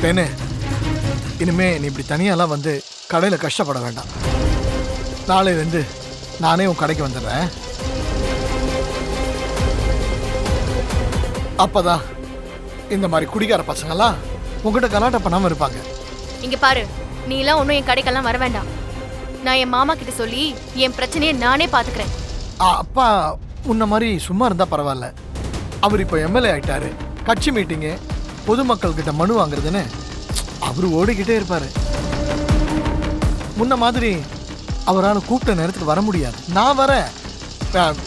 தேனே, இனிமே நீ இப்படி தனியாலாம் வந்து கடையில் கஷ்டப்பட வேண்டாம். நாளையிலேருந்து நானே உன் கடைக்கு வந்துடுறேன். அப்பதான் இந்த மாதிரி குடிகார பசங்கெல்லாம் உங்ககிட்ட கலாட்டா பண்ணாம இருப்பாங்க. இங்க பாரு, நீ எல்லாம் ஒன்னும் என் கடைக்கெல்லாம் வர வேண்டாம். நான் என் மாமா கிட்ட சொல்லி என் பிரச்சனையை நானே பாத்துக்கிறேன். அப்பா உன்ன மாதிரி சும்மா இருந்தா பரவாயில்ல. அவர் இப்போ எம்எல்ஏ ஆயிட்டாரு. கட்சி மீட்டிங்கு, பொதுமக்கள் கிட்ட மனு வாங்குறதுன்னு அவரு ஓடிக்கிட்டே இருப்பாரு. முன்ன மாதிரி அவரால் கூப்பிட்ட நேரத்துக்கு வர முடியாது. நான் வரேன்.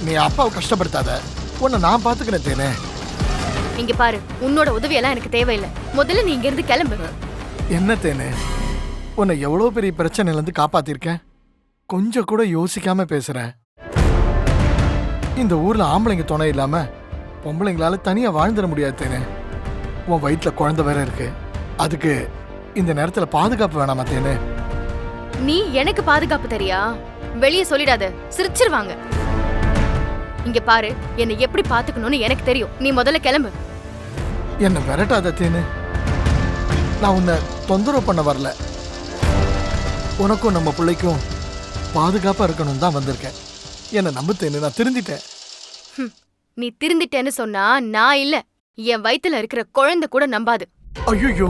நீ அப்பாவை கஷ்டப்படுத்தாத, உன்னை நான் பாத்துக்கிறேன் தேனே. இங்க பாரு, உன்னோட உதவியெல்லாம் எனக்கு தேவையில்லை. முதல்ல நீ இங்க இருந்து கிளம்பு. என்ன தேனே, உன்னை எவ்வளோ பெரிய பிரச்சனையிலேருந்து காப்பாத்திருக்கேன். கொஞ்சம் கூட யோசிக்காம பேசுறேன். இந்த ஊர்ல ஆம்பளைங்க துணை இல்லாம பொம்பளைங்களால தனியா வாழ்ந்துட முடியாது தேனே. உன் வயிற்றுல குழந்தை வேற இருக்கு. அதுக்கு இந்த நேரத்துல பாதுகாப்பு வேணாமா தேனே? நீ எனக்கு பாதுகாப்பு தெரியா? வெளியே சொல்லிடாத, சிரிச்சிருவாங்க. இங்க பாரு, என்னை எப்படி பாத்துக்கணும்னு எனக்கு தெரியும். நீ முதல்ல கிளம்பு. என்ன விரட்டாத தேனு. நான் உன்னை தொந்தரவு பண்ண வரல. உனக்கும் நம்ம பிள்ளைக்கும் பாதுகாப்பா இருக்கணும் தான் வந்திருக்கேன். என்ன நம்பு தேனு, நான் திருந்திட்டேன். நீ திருந்திட்டேன்னு சொன்னா நான் இல்ல, என் வயித்துல இருக்கிற குழந்தை கூட நம்பாது. ஐயோ,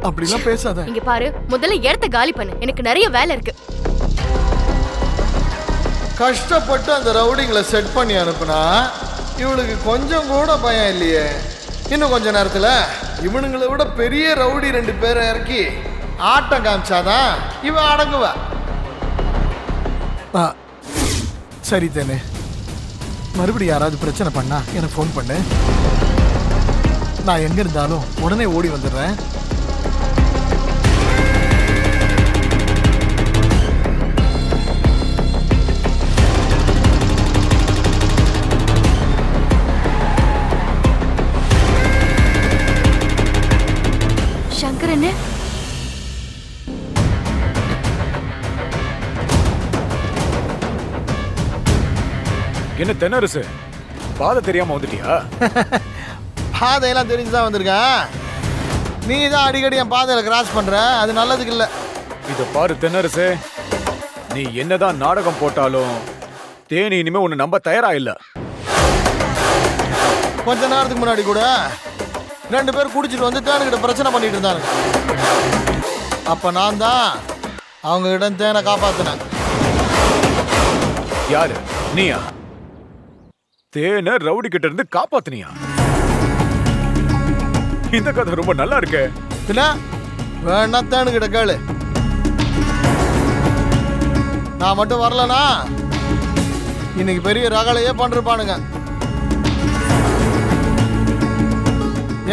அப்படிலாம் பேசாத. இங்க பாரு, முதல்ல இடத்த காலி பண்ணு. எனக்கு நிறைய வேலை இருக்கு. கஷ்டப்பட்டு அந்த ரவுடிங்களை செட் பண்ணி அனுப்புனா இவளுக்கு கொஞ்சம் கூட பயம் இல்லையே. இன்னும் கொஞ்ச நேரத்துல இவனுங்களை விட பெரிய ரவுடி 2 பேரை இறக்கி ஆட்டம் காமிச்சாதான் இவ அடங்குவா. சரி தேனே, மறுபடியும் யாராவது பிரச்சனை பண்ணா எனக்கு ஃபோன் பண்ணு. நான் எங்க இருந்தாலும் உடனே ஓடி வந்துடுறேன். சங்கரன், என்ன தென்னரசு, பாதை தெரியாம வந்துட்டியா? பாதையெல்லாம் தெரிஞ்சுதான் வந்திருக்கேன். நீ தான் அடிக்கடி என் பாதையில கிராஸ் பண்ற, அது நல்லதுக்கு இல்ல. இத பாரு தென்னரசு, நீ என்னதான் நாடகம் போட்டாலும் தேனி இனிமே உன்னை நம்ப தயாரா இல்ல. கொஞ்ச நேரத்துக்கு முன்னாடி கூட 2 பேர் குடிச்சிட்டு வந்து தேனுக்கிட்ட பிரச்சனை பண்ணிட்டு இருந்தாங்க. அப்ப நான் தான் அவங்க கிட்ட தேனை காப்பாத்தினேன். யாரு நீயா? தேனை ரவுடி கிட்ட இருந்து காப்பாத்தினியா? இந்த கதை ரொம்ப நல்லா இருக்கு. வேணா தேனுக்கிட்ட கேளு. நான் மட்டும் வரலனா இன்னைக்கு பெரிய ரகலையே பண்றானுங்க.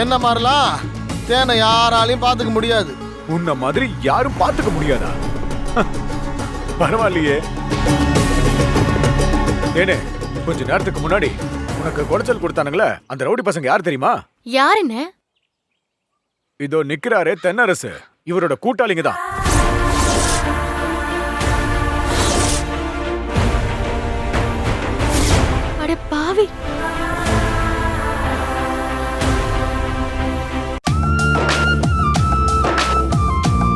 என்ன மாதிரிலாம் தேனை யாராலையும் பாத்துக்க முடியாது. உன்ன மாதிரி யாரும் பாத்துக்க முடியாதா? பரவாயில்லையே. ஏனே, கொஞ்ச நேரத்துக்கு முன்னாடி உனக்கு குடைச்சல் கொடுத்தானுங்களே, அந்த ரவுடி பசங்க யார் தெரியுமா? யாருன்னு? இதோ நிக்கிறாரே தென்னரசு, இவரோட கூட்டாளிங்க தான்.